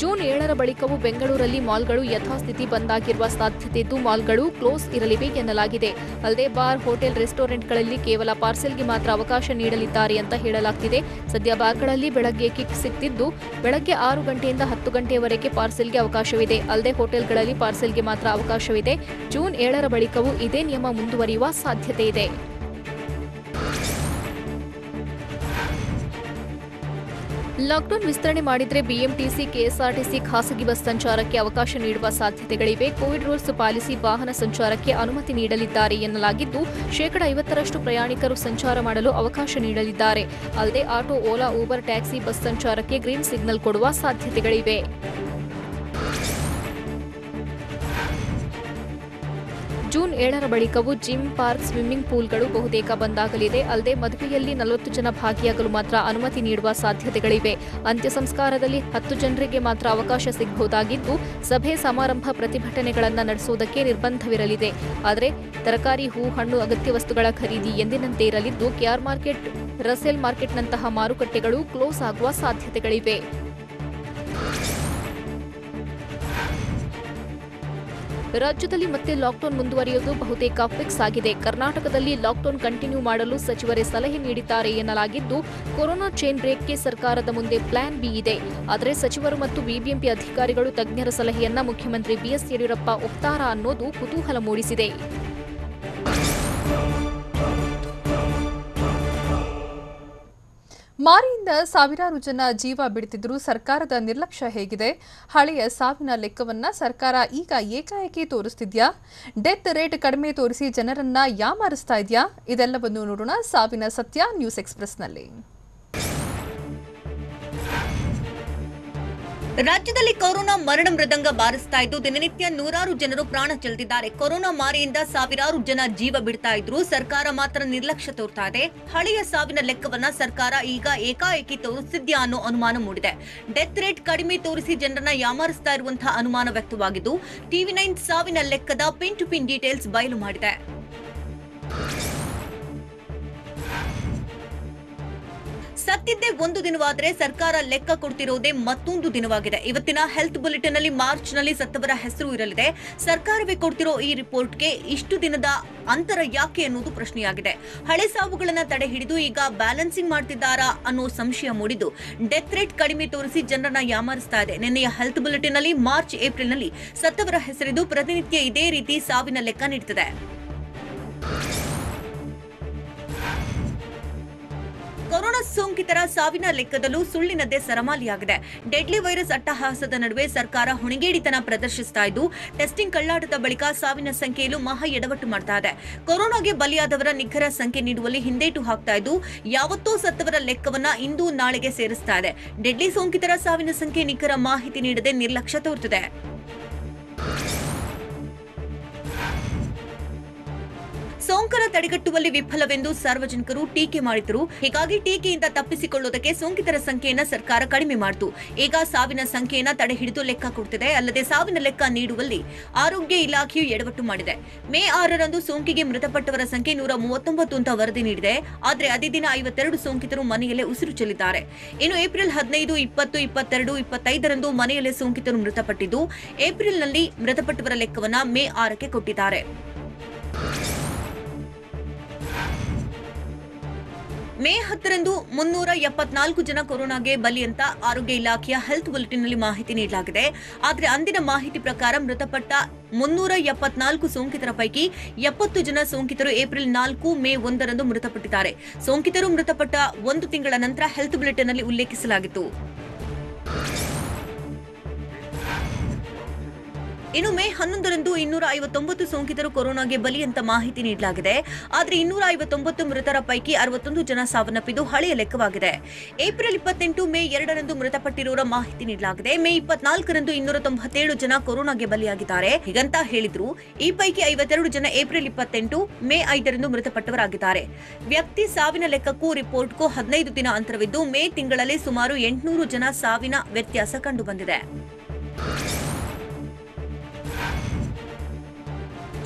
ಜೂನ್ 7ರ ಬಳಿಕವೂ ಬೆಂಗಳೂರಲ್ಲಿ ಮಾಲ್ಗಳು ಯಥಾಸ್ಥಿತಿ ಬಂದಾಗಿರುವ ಸಾಧ್ಯತೆ ಇದ್ದು, ಮಾಲ್ಗಳು ಕ್ಲೋಸ್ ಇರಲಿವೆ ಎನ್ನಲಾಗಿದೆ. ಅಲ್ಲದೆ ಬಾರ್, ಹೋಟೆಲ್, ರೆಸ್ಟೋರೆಂಟ್ಗಳಲ್ಲಿ ಕೇವಲ ಪಾರ್ಸೆಲ್ಗೆ ಮಾತ್ರ ಅವಕಾಶ ನೀಡಲಿದ್ದಾರೆ ಅಂತ ಹೇಳಲಾಗ್ತಿದೆ. ಸದ್ಯ ಬಾರ್ಗಳಲ್ಲಿ ಬೆಳಗ್ಗೆ ಕಿಕ್ ಸಿಗ್ತಿದ್ದು, ಬೆಳಗ್ಗೆ 6 ಗಂಟೆಯಿಂದ 10 ಗಂಟೆಯವರೆಗೆ ಪಾರ್ಸೆಲ್ಗೆ ಅವಕಾಶವಿದೆ. ಅಲ್ಲದೆ ಹೋಟೆಲ್ಗಳಲ್ಲಿ ಪಾರ್ಸೆಲ್ಗೆ ಮಾತ್ರ ಅವಕಾಶವಿದೆ. ಜೂನ್ 7ರ ಬಳಿಕವೂ ಇದೇ ನಿಯಮ ಮುಂದುವರಿಯುವ ಸಾಧ್ಯತೆ ಇದೆ. ಲಾಕ್ಡೌನ್ ವಿಸ್ತರಣೆ ಮಾಡಿದ್ರೆ ಬಿಎಂಟಿಸಿ, ಕೆಎಸ್ಆರ್ಟಿಸಿ, ಖಾಸಗಿ ಬಸ್ ಸಂಚಾರಕ್ಕೆ ಅವಕಾಶ ನೀಡುವ ಸಾಧ್ಯತೆಗಳಿವೆ. ಕೋವಿಡ್ ರೂಲ್ಸ್ ಪಾಲಿಸಿ ವಾಹನ ಸಂಚಾರಕ್ಕೆ ಅನುಮತಿ ನೀಡಲಿದ್ದಾರೆ ಎನ್ನಲಾಗಿದ್ದು, 50% ಪ್ರಯಾಣಿಕರು ಸಂಚಾರ ಮಾಡಲು ಅವಕಾಶ ನೀಡಲಿದ್ದಾರೆ. ಅಲ್ಲದೆ auto, Ola, Uber, taxi, bus ಸಂಚಾರಕ್ಕೆ ಗ್ರೀನ್ ಸಿಗ್ನಲ್ ಕೊಡುವ ಸಾಧ್ಯತೆಗಳಿವೆ. ಜೂನ್ 7ರ ಬಳಿಕವೂ ಜಿಮ್, ಪಾರ್ಕ್, ಸ್ವಿಮ್ಮಿಂಗ್ ಪೂಲ್ಗಳು ಬಹುತೇಕ ಬಂದಾಗಲಿದೆ. ಅಲ್ಲದೆ ಮದುವೆಯಲ್ಲಿ 40 ಜನ ಭಾಗಿಯಾಗಲು ಮಾತ್ರ ಅನುಮತಿ ನೀಡುವ ಸಾಧ್ಯತೆಗಳಿವೆ. ಅಂತ್ಯ ಸಂಸ್ಕಾರದಲ್ಲಿ 10 ಜನರಿಗೆ ಮಾತ್ರ ಅವಕಾಶ ಸಿಗಬಹುದಾಗಿದ್ದು, ಸಭೆ, ಸಮಾರಂಭ, ಪ್ರತಿಭಟನೆಗಳನ್ನು ನಡೆಸುವುದಕ್ಕೆ ನಿರ್ಬಂಧವಿರಲಿದೆ. ಆದರೆ ತರಕಾರಿ, ಹೂ, ಹಣ್ಣು, ಅಗತ್ಯ ವಸ್ತುಗಳ ಖರೀದಿ ಎಂದಿನಂತೆ ಇರಲಿದ್ದು, ಕೆಆರ್ ಮಾರ್ಕೆಟ್, ರಸೇಲ್ ಮಾರ್ಕೆಟ್ನಂತಹ ಮಾರುಕಟ್ಟೆಗಳು ಕ್ಲೋಸ್ ಆಗುವ ಸಾಧ್ಯತೆಗಳಿವೆ. ರಾಜ್ಯದಲ್ಲಿ ಮತ್ತೆ ಲಾಕ್ಡೌನ್ ಮುಂದುವರಿಯುವುದು ಬಹುತೇಕ ಫಿಕ್ಸ್ ಆಗಿದೆ. ಕರ್ನಾಟಕದಲ್ಲಿ ಲಾಕ್ಡೌನ್ ಕಂಟಿನ್ಯೂ ಮಾಡಲು ಸಚಿವರೇ ಸಲಹೆ ನೀಡಿದ್ದಾರೆ ಎನ್ನಲಾಗಿದ್ದು, ಕೊರೋನಾ ಚೈನ್ ಬ್ರೇಕ್ಗೆ ಸರ್ಕಾರದ ಮುಂದೆ ಪ್ಲಾನ್ ಬಿ ಇದೆ. ಆದರೆ ಸಚಿವರು ಮತ್ತು ಬಿಬಿಎಂಪಿ ಅಧಿಕಾರಿಗಳು ತಜ್ಞರ ಸಲಹೆಯನ್ನ ಮುಖ್ಯಮಂತ್ರಿ ಬಿಎಸ್ ಯಡಿಯೂರಪ್ಪ ಒಪ್ತಾರಾ ಅನ್ನೋದು ಕುತೂಹಲ ಮೂಡಿಸಿದೆ. ಮಾರಿಯಿಂದ ಸಾವಿರಾರು ಜನ ಜೀವ ಬಿಡುತ್ತಿದ್ದರೂ ಸರ್ಕಾರದ ನಿರ್ಲಕ್ಷ್ಯ ಹೇಗಿದೆ? ಹಳೆಯ ಸಾವಿನ ಲೆಕ್ಕವನ್ನ ಸರ್ಕಾರ ಈಗ ಏಕಾಏಕಿ ತೋರಿಸ್ತಿದ್ಯಾ? ಡೆತ್ ರೇಟ್ ಕಡಿಮೆ ತೋರಿಸಿ ಜನರನ್ನ ಯಾಮಾರಿಸ್ತಾ ಇದೆಯಾ? ಇದೆಲ್ಲವನ್ನು ನೋಡೋಣ ಸಾವಿನ ಸತ್ಯ ನ್ಯೂಸ್ ಎಕ್ಸ್‌ಪ್ರೆಸ್‌ನಲ್ಲಿ. ರಾಜ್ಯದಲ್ಲಿ ಕೊರೋನಾ ಮರಣ ಮೃದಂಗ ಬಾರಿಸ್ತಾ ಇದ್ದು ದಿನನಿತ್ಯ ನೂರಾರು ಜನರು ಪ್ರಾಣ ಚೆಲ್ತಿದ್ದಾರೆ. ಕೊರೋನಾ ಮಾರಿಯಿಂದ ಸಾವಿರಾರು ಜನ ಜೀವ ಬಿಡ್ತಾ ಇದ್ರು ಸರ್ಕಾರ ಮಾತ್ರ ನಿರ್ಲಕ್ಷ್ಯ ತೋರ್ತಾ ಇದೆ. ಹಳೆಯ ಸಾವಿನ ಲೆಕ್ಕವನ್ನ ಸರ್ಕಾರ ಈಗ ಏಕಾಏಕಿ ತೋರಿಸಿದ್ಯಾ ಅನ್ನೋ ಅನುಮಾನ ಮೂಡಿದೆ. ಡೆತ್ ರೇಟ್ ಕಡಿಮೆ ತೋರಿಸಿ ಜನರನ್ನ ಯಾಮಾರಿಸ್ತಾ ಇರುವಂತಹ ಅನುಮಾನ ವ್ಯಕ್ತವಾಗಿದ್ದು TV9 ಸಾವಿನ ಲೆಕ್ಕದ ಪಿನ್ ಟು ಪಿನ್ ಡೀಟೇಲ್ಸ್ ಬಯಲು ಮಾಡಿದೆ. ಸತ್ತಿದ್ದೇ ಒಂದು ದಿನವಾದರೆ ಸರ್ಕಾರ ಲೆಕ್ಕ ಕೊಡ್ತಿರೋದೇ ಮತ್ತೊಂದು ದಿನವಾಗಿದೆ. ಇವತ್ತಿನ ಹೆಲ್ತ್ ಬುಲೆಟಿನ್ ನಲ್ಲಿ ಮಾರ್ಚ್ ನಲ್ಲಿ ಸತ್ತವರ ಹೆಸರು ಇರಲಿದೆ. ಸರ್ಕಾರವೇ ಕೊಡ್ತಿರೋ ಈ ರಿಪೋರ್ಟ್ಗೆ ಇಷ್ಟು ದಿನದ ಅಂತರ ಯಾಕೆ ಅನ್ನೋದು ಪ್ರಶ್ನೆಯಾಗಿದೆ. ಹಳೆ ಸಾವುಗಳನ್ನ ತಡೆ ಹಿಡಿದು ಈಗ ಬ್ಯಾಲೆನ್ಸಿಂಗ್ ಮಾಡ್ತಿದ್ದಾರಾ ಅನ್ನೋ ಸಂಶಯ ಮೂಡಿದ್ದು ಡೆತ್ ರೇಟ್ ಕಡಿಮೆ ತೋರಿಸಿ ಜನರನ್ನ ಯಾಮಾರಿಸ್ತಾ ಇದೆ. ನಿನ್ನೆಯ ಹೆಲ್ತ್ ಬುಲೆಟಿನ್ ನಲ್ಲಿ ಮಾರ್ಚ್ ಏಪ್ರಿಲ್ ನಲ್ಲಿ ಸತ್ತವರ ಹೆಸರಿದ್ದು ಪ್ರತಿನಿತ್ಯ ಇದೇ ರೀತಿ ಸಾವಿನ ಲೆಕ್ಕ ನೀಡುತ್ತದೆ. ಕೊರೋನಾ ಸೋಂಕಿತರ ಸಾವಿನ ಲೆಕ್ಕದಲ್ಲೂ ಸುಳ್ಳಿನದ್ದೇ ಸರಮಾಲಿಯಾಗಿದೆ. ಡೆಡ್ಲಿ ವೈರಸ್ ಅಟ್ಟಹಾಸದ ನಡುವೆ ಸರ್ಕಾರ ಹೊಣೆಗೇಡಿತನ ಪ್ರದರ್ಶಿಸ್ತಾ ಇದ್ದು ಟೆಸ್ಟಿಂಗ್ ಕಳ್ಳಾಟದ ಬಳಿಕ ಸಾವಿನ ಸಂಖ್ಯೆಯಲ್ಲೂ ಮಹಾ ಎಡವಟ್ಟು ಮಾಡ್ತಾ ಇದೆ. ಕೊರೋನಾಗೆ ಬಲಿಯಾದವರ ನಿಖರ ಸಂಖ್ಯೆ ನೀಡುವಲ್ಲಿ ಹಿಂದೇಟು ಹಾಕ್ತಾ ಇದ್ದು ಯಾವತ್ತೋ ಸತ್ತವರ ಲೆಕ್ಕವನ್ನ ಇಂದು ನಾಳೆಗೆ ಸೇರಿಸ್ತಾ ಇದೆ. ಡೆಡ್ಲಿ ಸೋಂಕಿತರ ಸಾವಿನ ಸಂಖ್ಯೆ ನಿಖರ ಮಾಹಿತಿ ನೀಡದೆ ನಿರ್ಲಕ್ಷ್ಯ ತೋರುತ್ತಿದೆ. ಸೋಂಕನ್ನು ತಡೆಗಟ್ಟುವಲ್ಲಿ ವಿಫಲವೆಂದು ಸಾರ್ವಜನಿಕರು ಟೀಕೆ ಮಾಡಿದರು. ಹೀಗಾಗಿ ಟೀಕೆಯಿಂದ ತಪ್ಪಿಸಿಕೊಳ್ಳುವುದಕ್ಕೆ ಸೋಂಕಿತರ ಸಂಖ್ಯೆಯನ್ನು ಸರ್ಕಾರ ಕಡಿಮೆ ಮಾಡಿತು. ಈಗ ಸಾವಿನ ಸಂಖ್ಯೆಯನ್ನು ತಡೆ ಹಿಡಿದು ಲೆಕ್ಕ ಕೊಡುತ್ತಿದೆ. ಅಲ್ಲದೆ ಸಾವಿನ ಲೆಕ್ಕ ನೀಡುವಲ್ಲಿ ಆರೋಗ್ಯ ಇಲಾಖೆಯು ಎಡವಟ್ಟು ಮಾಡಿದೆ. ಮೇ 6ರಂದು ಸೋಂಕಿಗೆ ಮೃತಪಟ್ಟವರ ಸಂಖ್ಯೆ 139 ಅಂತ ವರದಿ ನೀಡಿದೆ. ಆದರೆ ಅದೇ ದಿನ 52 ಸೋಂಕಿತರು ಮನೆಯಲ್ಲೇ ಉಸಿರು ಚೆಲ್ಲಿದ್ದಾರೆ. ಇನ್ನು ಏಪ್ರಿಲ್ 15, 20, 22, 25ರಂದು ಮನೆಯಲ್ಲೇ ಸೋಂಕಿತರು ಮೃತಪಟ್ಟಿದ್ದು ಏಪ್ರಿಲ್ನಲ್ಲಿ ಮೃತಪಟ್ಟವರ ಲೆಕ್ಕವನ್ನು ಮೇ 6ಕ್ಕೆ ಕೊಟ್ಟಿದ್ದಾರೆ. ಮೇ 10ರಂದು 374 ಜನ ಕೊರೋನಾಗೆ ಬಲಿ ಅಂತ ಆರೋಗ್ಯ ಇಲಾಖೆಯ ಹೆಲ್ತ್ ಬುಲೆಟಿನ್ನಲ್ಲಿ ಮಾಹಿತಿ ನೀಡಲಾಗಿದೆ. ಆದರೆ ಅಂದಿನ ಮಾಹಿತಿ ಪ್ರಕಾರ ಮೃತಪಟ್ಟ 374 ಸೋಂಕಿತರ ಪೈಕಿ 70 ಜನ ಸೋಂಕಿತರು ಏಪ್ರಿಲ್ 4, ಮೇ 1ರಂದು ಮೃತಪಟ್ಟಿದ್ದಾರೆ. ಸೋಂಕಿತರು ಮೃತಪಟ್ಟ ಒಂದು ತಿಂಗಳ ನಂತರ ಹೆಲ್ತ್ ಬುಲೆಟಿನ್ನಲ್ಲಿ ಉಲ್ಲೇಖಿಸಲಾಗಿತ್ತು. ಇನ್ನು ಮೇ 11ರಂದು 259 ಸೋಂಕಿತರು ಕೊರೋನಾಗೆ ಬಲಿ ಅಂತ ಮಾಹಿತಿ ನೀಡಲಾಗಿದೆ. ಆದರೆ 259 ಮೃತರ ಪೈಕಿ 61 ಜನ ಸಾವನ್ನಪ್ಪಿದ್ದು ಹಳೆಯ ಲೆಕ್ಕವಾಗಿದೆ. ಏಪ್ರಿಲ್ 28, ಮೇ 2ರಂದು ಮೃತಪಟ್ಟಿರುವವರ ಮಾಹಿತಿ ನೀಡಲಾಗಿದೆ. ಮೇ 24ರಂದು 297 ಜನ ಕೊರೋನಾಗೆ ಬಲಿಯಾಗಿದ್ದಾರೆ ಹೀಗಂತ ಹೇಳಿದ್ರು. ಈ ಪೈಕಿ 52 ಜನ ಏಪ್ರಿಲ್ 28, ಮೇ 5ರಂದು ಮೃತಪಟ್ಟವರಾಗಿದ್ದಾರೆ. ವ್ಯಕ್ತಿ ಸಾವಿನ ಲೆಕ್ಕಕ್ಕೂ ರಿಪೋರ್ಟ್ಗೂ 15 ದಿನ ಅಂತರವಿದ್ದು ಮೇ ತಿಂಗಳಲ್ಲಿ ಸುಮಾರು 800 ಜನ ಸಾವಿನ ವ್ಯತ್ಯಾಸ ಕಂಡುಬಂದಿದೆ.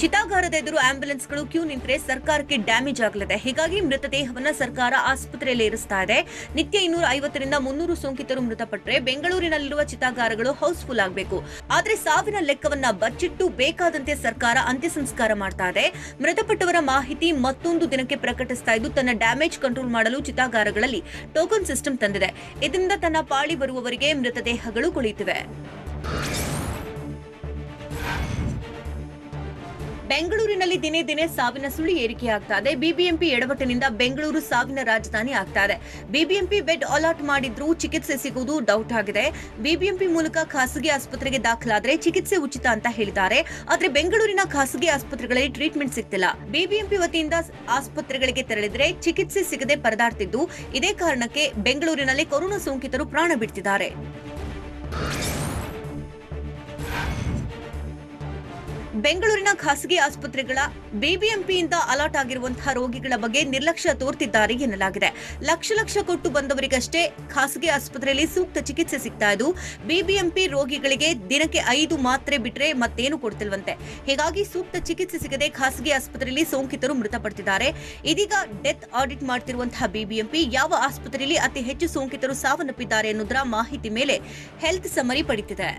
ಚಿತಾಗಾರದ ಎದುರು ಆಂಬ್ಯುಲೆನ್ಸ್ಗಳು ಕ್ಯೂ ನಿಂತರೆ ಸರ್ಕಾರಕ್ಕೆ ಡ್ಯಾಮೇಜ್ ಆಗಲಿದೆ. ಹೀಗಾಗಿ ಮೃತದೇಹವನ್ನು ಸರ್ಕಾರ ಆಸ್ಪತ್ರೆಯಲ್ಲಿ ಇರಿಸ್ತಾ ಇದೆ. ನಿತ್ಯ 250ರಿಂದ 300 ಸೋಂಕಿತರು ಮೃತಪಟ್ಟರೆ ಬೆಂಗಳೂರಿನಲ್ಲಿರುವ ಚಿತಾಗಾರಗಳು ಹೌಸ್ಫುಲ್ ಆಗಬೇಕು. ಆದರೆ ಸಾವಿನ ಲೆಕ್ಕವನ್ನ ಬಚ್ಚಿಟ್ಟು ಬೇಕಾದಂತೆ ಸರ್ಕಾರ ಅಂತ್ಯ ಸಂಸ್ಕಾರ ಮಾಡ್ತಾ ಇದೆ. ಮೃತಪಟ್ಟವರ ಮಾಹಿತಿ ಮತ್ತೊಂದು ದಿನಕ್ಕೆ ಪ್ರಕಟಿಸ್ತಾ ಇದ್ದು ತನ್ನ ಡ್ಯಾಮೇಜ್ ಕಂಟ್ರೋಲ್ ಮಾಡಲು ಚಿತಾಗಾರಗಳಲ್ಲಿ ಟೋಕನ್ ಸಿಸ್ಟಮ್ ತಂದಿದೆ. ಇದರಿಂದ ತನ್ನ ಪಾಳಿ ಬರುವವರಿಗೆ ಮೃತದೇಹಗಳು ಕೊಳೆಯುತ್ತಿವೆ. ಬೆಂಗಳೂರಿನಲ್ಲಿ ದಿನೇ ದಿನೇ ಸಾವಿನ ಸುಳಿ ಏರಿಕೆಯಾಗ್ತಾ ಇದೆ. ಬಿಬಿಎಂಪಿ ಎಡವಟ್ಟಿನಿಂದ ಬೆಂಗಳೂರು ಸಾವಿನ ರಾಜಧಾನಿ ಆಗ್ತಾ ಇದೆ. ಬಿಬಿಎಂಪಿ ಬೆಡ್ ಅಲಾಟ್ ಮಾಡಿದ್ರೂ ಚಿಕಿತ್ಸೆ ಸಿಗುವುದು ಡೌಟ್ ಆಗಿದೆ. ಬಿಬಿಎಂಪಿ ಮೂಲಕ ಖಾಸಗಿ ಆಸ್ಪತ್ರೆಗೆ ದಾಖಲಾದರೆ ಚಿಕಿತ್ಸೆ ಉಚಿತ ಅಂತ ಹೇಳಿದ್ದಾರೆ. ಆದರೆ ಬೆಂಗಳೂರಿನ ಖಾಸಗಿ ಆಸ್ಪತ್ರೆಗಳಲ್ಲಿ ಟ್ರೀಟ್ಮೆಂಟ್ ಸಿಗ್ತಿಲ್ಲ. ಬಿಬಿಎಂಪಿ ವತಿಯಿಂದ ಆಸ್ಪತ್ರೆಗಳಿಗೆ ತೆರಳಿದ್ರೆ ಚಿಕಿತ್ಸೆ ಸಿಗದೆ ಪರದಾಡ್ತಿದ್ದು ಇದೇ ಕಾರಣಕ್ಕೆ ಬೆಂಗಳೂರಿನಲ್ಲಿ ಕೊರೋನಾ ಸೋಂಕಿತರು ಪ್ರಾಣ ಬಿಡ್ತಿದ್ದಾರೆ. ಬೆಂಗಳೂರಿನ ಖಾಸಗಿ ಆಸ್ಪತ್ರೆಗಳ ಬಿಬಿಎಂಪಿಯಿಂದ ಅಲಾಟ್ ಆಗಿರುವಂತಹ ರೋಗಿಗಳ ಬಗ್ಗೆ ನಿರ್ಲಕ್ಷ್ಯ ತೋರ್ತಿದ್ದಾರೆ ಎನ್ನಲಾಗಿದೆ. ಲಕ್ಷ ಕೊಟ್ಟು ಬಂದವರಿಗಷ್ಟೇ ಖಾಸಗಿ ಆಸ್ಪತ್ರೆಯಲ್ಲಿ ಸೂಕ್ತ ಚಿಕಿತ್ಸೆ ಸಿಗ್ತಾ ಇದ್ದು ಬಿಬಿಎಂಪಿ ರೋಗಿಗಳಿಗೆ ದಿನಕ್ಕೆ 5 ಮಾತ್ರೆ ಬಿಟ್ರೆ ಮತ್ತೇನು ಕೊಡ್ತಿಲ್ವಂತೆ. ಹೀಗಾಗಿ ಸೂಕ್ತ ಚಿಕಿತ್ಸೆ ಸಿಗದೆ ಖಾಸಗಿ ಆಸ್ಪತ್ರೆಯಲ್ಲಿ ಸೋಂಕಿತರು ಮೃತಪಡ್ತಿದ್ದಾರೆ. ಇದೀಗ ಡೆತ್ ಆಡಿಟ್ ಮಾಡ್ತಿರುವಂತಹ ಬಿಬಿಎಂಪಿ ಯಾವ ಆಸ್ಪತ್ರೆಯಲ್ಲಿ ಅತಿ ಹೆಚ್ಚು ಸೋಂಕಿತರು ಸಾವನ್ನಪ್ಪಿದ್ದಾರೆ ಅನ್ನೋದರ ಮಾಹಿತಿ ಮೇಲೆ ಹೆಲ್ತ್ ಸಮರಿ ಪಡೆದಿದೆ.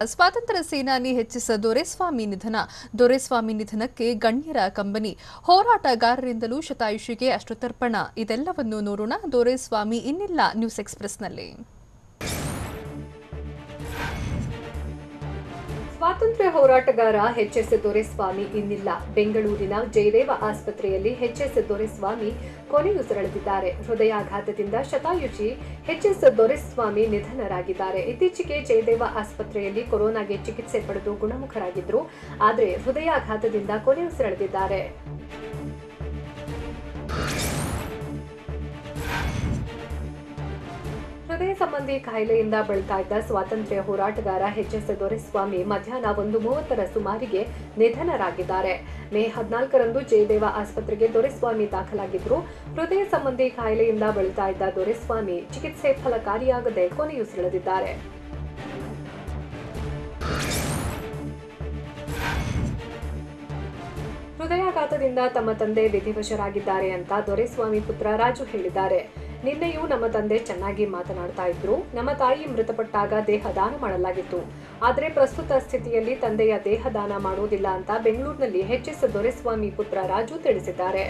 ಸ್ವಾತಂತ್ರ್ಯ ಸೇನಾನಿ ಎಚ್.ಎಸ್. ದೊರೆಸ್ವಾಮಿ ನಿಧನಕ್ಕೆ ಗಣ್ಯರ ಕಂಬನಿ, ಹೋರಾಟಗಾರರಿಂದಲೂ ಶತಾಯುಷಿಗೆ ಅಶ್ರುತರ್ಪಣ. ಇದೆಲ್ಲವನ್ನು ನೋಡೋಣ ದೊರೆಸ್ವಾಮಿ ಇನ್ನಿಲ್ಲ ನ್ಯೂಸ್ ಎಕ್ಸ್‌ಪ್ರೆಸ್‌ನಲ್ಲಿ. ಸ್ವಾತಂತ್ರ್ಯ ಹೋರಾಟಗಾರ ಎಚ್.ಎಸ್. ದೊರೆಸ್ವಾಮಿ ಇನ್ನಿಲ್ಲ. ಬೆಂಗಳೂರಿನ ಜಯದೇವ ಆಸ್ಪತ್ರೆಯಲ್ಲಿ ಎಚ್.ಎಸ್. ದೊರೆಸ್ವಾಮಿ ಕೊನೆಯುಸಿರೆಳೆದಿದ್ದಾರೆ. ಹೃದಯಾಘಾತದಿಂದ ಶತಾಯುಷಿ ಎಚ್.ಎಸ್. ದೊರೆಸ್ವಾಮಿ ನಿಧನರಾಗಿದ್ದಾರೆ. ಇತ್ತೀಚೆಗೆ ಜಯದೇವ ಆಸ್ಪತ್ರೆಯಲ್ಲಿ ಕೊರೋನಾಗೆ ಚಿಕಿತ್ಸೆ ಪಡೆದು ಗುಣಮುಖರಾಗಿದ್ರು. ಆದರೆ ಹೃದಯಾಘಾತದಿಂದ ಕೊನೆಯುಸಿರೆಳೆದಿದ್ದಾರೆ. ಹೃದಯ ಸಂಬಂಧಿ ಕಾಯಿಲೆಯಿಂದ ಬಳಲ್ತಾ ಇದ್ದ ಸ್ವಾತಂತ್ರ್ಯ ಹೋರಾಟಗಾರ ಎಚ್.ಎಸ್. ದೊರೆಸ್ವಾಮಿ ಮಧ್ಯಾಹ್ನ 1:30 ಸುಮಾರಿಗೆ ನಿಧನರಾಗಿದ್ದಾರೆ. ಮೇ 14ರಂದು ಜಯದೇವ ಆಸ್ಪತ್ರೆಗೆ ದೊರೆಸ್ವಾಮಿ ದಾಖಲಾಗಿದ್ರು. ಹೃದಯ ಸಂಬಂಧಿ ಕಾಯಿಲೆಯಿಂದ ಬಳಲ್ತಾ ಇದ್ದ ದೊರೆಸ್ವಾಮಿ ಚಿಕಿತ್ಸೆ ಫಲಕಾರಿಯಾಗದೆ ಕೊನೆಯುಸಿರೆಳೆದಿದ್ದಾರೆ. ಹೃದಯಾಘಾತದಿಂದ ತಮ್ಮ ತಂದೆ ವಿಧಿವಶರಾಗಿದ್ದಾರೆ ಅಂತ ದೊರೆಸ್ವಾಮಿ ಪುತ್ರ ರಾಜು ಹೇಳಿದ್ದಾರೆ. ನಿನ್ನೆಯೂ ನಮ್ಮ ತಂದೆ ಚೆನ್ನಾಗಿ ಮಾತನಾಡ್ತಾ ಇದ್ರು. ನಮ್ಮ ತಾಯಿ ಮೃತಪಟ್ಟಾಗ ದೇಹ ದಾನ ಮಾಡಲಾಗಿತ್ತು. ಆದರೆ ಪ್ರಸ್ತುತ ಸ್ಥಿತಿಯಲ್ಲಿ ತಂದೆಯ ದೇಹ ದಾನ ಮಾಡುವುದಿಲ್ಲ ಅಂತ ಬೆಂಗಳೂರಿನಲ್ಲಿ ಎಚ್.ಎಸ್. ದೊರೆಸ್ವಾಮಿ ಪುತ್ರ ರಾಜು ತಿಳಿಸಿದ್ದಾರೆ.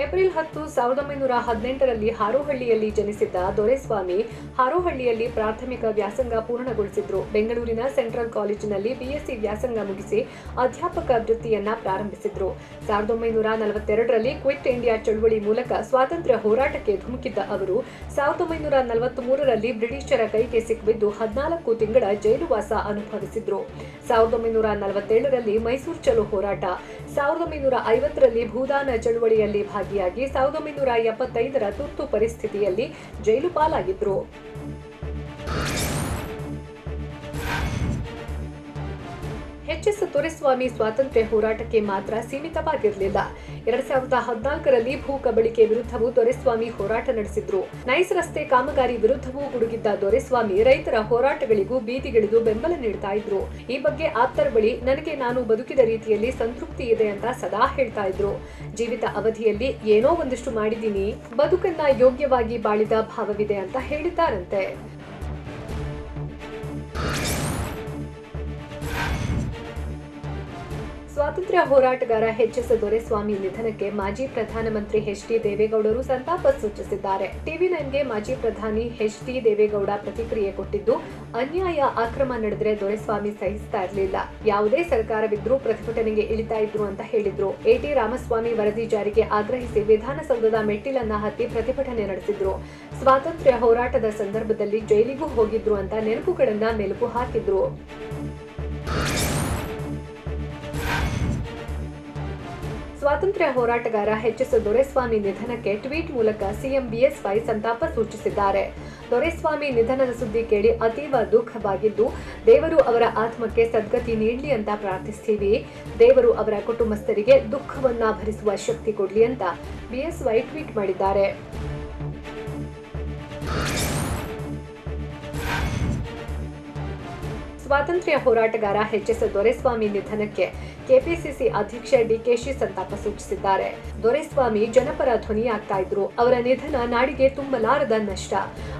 ಏಪ್ರಿಲ್ 10, 1918ರಲ್ಲಿ ಹಾರೋಹಳ್ಳಿಯಲ್ಲಿ ಜನಿಸಿದ್ದ ದೊರೆಸ್ವಾಮಿ ಹಾರೋಹಳ್ಳಿಯಲ್ಲಿ ಪ್ರಾಥಮಿಕ ವ್ಯಾಸಂಗ ಪೂರ್ಣಗೊಳಿಸಿದ್ರು. ಬೆಂಗಳೂರಿನ ಸೆಂಟ್ರಲ್ ಕಾಲೇಜಿನಲ್ಲಿ ಬಿಎಸ್ಸಿ ವ್ಯಾಸಂಗ ಮುಗಿಸಿ ಅಧ್ಯಾಪಕ ವೃತ್ತಿಯನ್ನ ಪ್ರಾರಂಭಿಸಿದ್ರು. 1942ರಲ್ಲಿ ಕ್ವಿಟ್ ಇಂಡಿಯಾ ಚಳವಳಿ ಮೂಲಕ ಸ್ವಾತಂತ್ರ್ಯ ಹೋರಾಟಕ್ಕೆ ಧುಮುಕಿದ್ದ ಅವರು 1943ರಲ್ಲಿ ಬ್ರಿಟಿಷರ ಕೈಗೆ ಸಿಕ್ಕಿಬಿದ್ದು 14 ತಿಂಗಳ ಜೈಲುವಾಸ ಅನುಭವಿಸಿದ್ರು. 1947ರಲ್ಲಿ ಮೈಸೂರು ಚಲೋ ಹೋರಾಟ, 1950ರಲ್ಲಿ ಭೂದಾನ ಚಳವಳಿಯಲ್ಲಿ ಭಾಗಿಯಾಗಿ 1975ರ ತುರ್ತು ಪರಿಸ್ಥಿತಿಯಲ್ಲಿ ಜೈಲು ಪಾಲಾಗಿದ್ರು. ಎಚ್.ಎಸ್. ದೊರೆಸ್ವಾಮಿ ಸ್ವಾತಂತ್ರ್ಯ ಹೋರಾಟಕ್ಕೆ ಮಾತ್ರ ಸೀಮಿತವಾಗಿರಲಿಲ್ಲ. 2014ರಲ್ಲಿ ಭೂ ಕಬಳಿಕೆ ವಿರುದ್ಧವೂ ದೊರೆಸ್ವಾಮಿ ಹೋರಾಟ ನಡೆಸಿದ್ರು. ನೈಸ್ ರಸ್ತೆ ಕಾಮಗಾರಿ ವಿರುದ್ಧವೂ ಗುಡುಗಿದ್ದ ದೊರೆಸ್ವಾಮಿ ರೈತರ ಹೋರಾಟಗಳಿಗೂ ಬೀದಿಗಿಳಿದು ಬೆಂಬಲ ನೀಡ್ತಾ ಇದ್ರು. ಈ ಬಗ್ಗೆ ಆಪ್ತರ ಬಳಿ ನನಗೆ ನಾನು ಬದುಕಿದ ರೀತಿಯಲ್ಲಿ ಸಂತೃಪ್ತಿ ಇದೆ ಅಂತ ಸದಾ ಹೇಳ್ತಾ ಇದ್ರು. ಜೀವಿತ ಅವಧಿಯಲ್ಲಿ ಏನೋ ಒಂದಿಷ್ಟು ಮಾಡಿದ್ದೀನಿ, ಬದುಕನ್ನ ಯೋಗ್ಯವಾಗಿ ಬಾಳಿದ ಭಾವವಿದೆ ಅಂತ ಹೇಳಿದ್ದಾರಂತೆ. ಸ್ವಾತಂತ್ರ್ಯ ಹೋರಾಟಗಾರ ಎಚ್.ಎಸ್. ದೊರೆಸ್ವಾಮಿ ನಿಧನಕ್ಕೆ ಮಾಜಿ ಪ್ರಧಾನಮಂತ್ರಿ ಎಚ್.ಡಿ. ದೇವೇಗೌಡರು ಸಂತಾಪ ಸೂಚಿಸಿದ್ದಾರೆ. ಟಿವಿ9ಗೆ ಮಾಜಿ ಪ್ರಧಾನಿ ಎಚ್.ಡಿ. ದೇವೇಗೌಡ ಪ್ರತಿಕ್ರಿಯೆ ಕೊಟ್ಟಿದ್ದು, ಅನ್ಯಾಯ ಅಕ್ರಮ ನಡೆದರೆ ದೊರೆಸ್ವಾಮಿ ಸಹಿಸ್ತಾ ಇರಲಿಲ್ಲ. ಯಾವುದೇ ಸರ್ಕಾರವಿದ್ರೂ ಪ್ರತಿಭಟನೆಗೆ ಇಳಿತಾ ಇದ್ರು ಅಂತ ಹೇಳಿದ್ರು. ಎ.ಟಿ. ರಾಮಸ್ವಾಮಿ ವರದಿ ಜಾರಿಗೆ ಆಗ್ರಹಿಸಿ ವಿಧಾನಸೌಧದ ಮೆಟ್ಟಿಲನ್ನ ಹತ್ತಿ ಪ್ರತಿಭಟನೆ ನಡೆಸಿದ್ರು. ಸ್ವಾತಂತ್ರ್ಯ ಹೋರಾಟದ ಸಂದರ್ಭದಲ್ಲಿ ಜೈಲಿಗೂ ಹೋಗಿದ್ರು ಅಂತ ನೆನಪುಗಳನ್ನ ಮೆಲುಕು ಹಾಕಿದ್ರು. ಸ್ವಾತಂತ್ರ್ಯ ಹೋರಾಟಗಾರ ಎಚ್.ಎಸ್. ದೊರೆಸ್ವಾಮಿ ನಿಧನಕ್ಕೆ ಟ್ವೀಟ್ ಮೂಲಕ ಸಿಎಂ ಬಿಎಸ್ವೈ ಸಂತಾಪ ಸೂಚಿಸಿದ್ದಾರೆ. ದೊರೆಸ್ವಾಮಿ ನಿಧನದ ಸುದ್ದಿ ಕೇಳಿ ಅತೀವ ದುಃಖವಾಗಿದ್ದು, ದೇವರು ಅವರ ಆತ್ಮಕ್ಕೆ ಸದ್ಗತಿ ನೀಡಲಿ ಅಂತ ಪ್ರಾರ್ಥಿಸ್ತೀವಿ. ದೇವರು ಅವರ ಕುಟುಂಬಸ್ಥರಿಗೆ ದುಃಖವನ್ನ ಭರಿಸುವ ಶಕ್ತಿ ಕೊಡ್ಲಿ ಅಂತ ಬಿಎಸ್ವೈ ಟ್ವೀಟ್ ಮಾಡಿದ್ದಾರೆ. ಸ್ವಾತಂತ್ರ್ಯ ಹೋರಾಟಗಾರ ಎಚ್.ಎಸ್. ದೊರೆಸ್ವಾಮಿ ನಿಧನಕ್ಕೆ ಕೆಪಿಸಿಸಿ ಅಧ್ಯಕ್ಷ ಡಿಕೆಶಿ ಸಂತಾಪ ಸೂಚಿಸಿದ್ದಾರೆ. ದೊರೆಸ್ವಾಮಿ ಜನಪರ ಧ್ವನಿಯಾಗ್ತಾ ಇದ್ರು. ಅವರ ನಿಧನ ನಾಡಿಗೆ ತುಂಬಲಾರದ ನಷ್ಟ.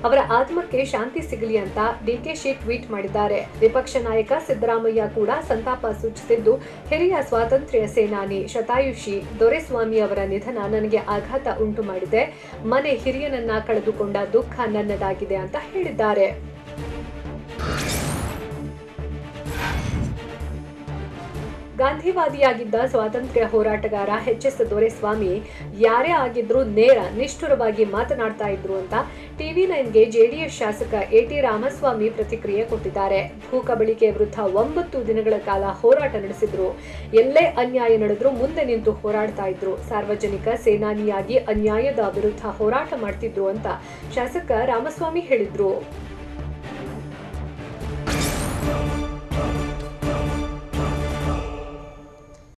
ಅವರ ಆತ್ಮಕ್ಕೆ ಶಾಂತಿ ಸಿಗಲಿ ಅಂತ ಡಿಕೆಶಿ ಟ್ವೀಟ್ ಮಾಡಿದ್ದಾರೆ. ವಿಪಕ್ಷ ನಾಯಕ ಸಿದ್ದರಾಮಯ್ಯ ಕೂಡ ಸಂತಾಪ ಸೂಚಿಸಿದ್ದು, ಹಿರಿಯ ಸ್ವಾತಂತ್ರ್ಯ ಸೇನಾನಿ ಶತಾಯುಷಿ ದೊರೆಸ್ವಾಮಿ ಅವರ ನಿಧನ ನನಗೆ ಆಘಾತ ಉಂಟು ಮಾಡಿದೆ. ಮನೆ ಹಿರಿಯನನ್ನ ಕಳೆದುಕೊಂಡ ದುಃಖ ನನ್ನದಾಗಿದೆ ಅಂತ ಹೇಳಿದ್ದಾರೆ. ಗಾಂಧಿವಾದಿಯಾಗಿದ್ದ ಸ್ವಾತಂತ್ರ್ಯ ಹೋರಾಟಗಾರ ಎಚ್.ಎಸ್. ದೊರೆಸ್ವಾಮಿ ಯಾರೇ ಆಗಿದ್ರೂ ನೇರ ನಿಷ್ಠುರವಾಗಿ ಮಾತನಾಡ್ತಾ ಇದ್ರು ಅಂತ ಟಿವಿ9ಗೆ ಜೆಡಿಎಸ್ ಶಾಸಕ ಎ.ಟಿ. ರಾಮಸ್ವಾಮಿ ಪ್ರತಿಕ್ರಿಯೆ ಕೊಟ್ಟಿದ್ದಾರೆ. ಭೂ ಕಬಳಿಕೆ ವಿರುದ್ಧ 9 ದಿನಗಳ ಕಾಲ ಹೋರಾಟ ನಡೆಸಿದ್ರು. ಎಲ್ಲೇ ಅನ್ಯಾಯ ನಡೆದ್ರೂ ಮುಂದೆ ನಿಂತು ಹೋರಾಡ್ತಾ ಇದ್ರು. ಸಾರ್ವಜನಿಕ ಸೇನಾನಿಯಾಗಿ ಅನ್ಯಾಯದ ವಿರುದ್ಧ ಹೋರಾಟ ಮಾಡ್ತಿದ್ರು ಅಂತ ಶಾಸಕ ರಾಮಸ್ವಾಮಿ ಹೇಳಿದ್ರು.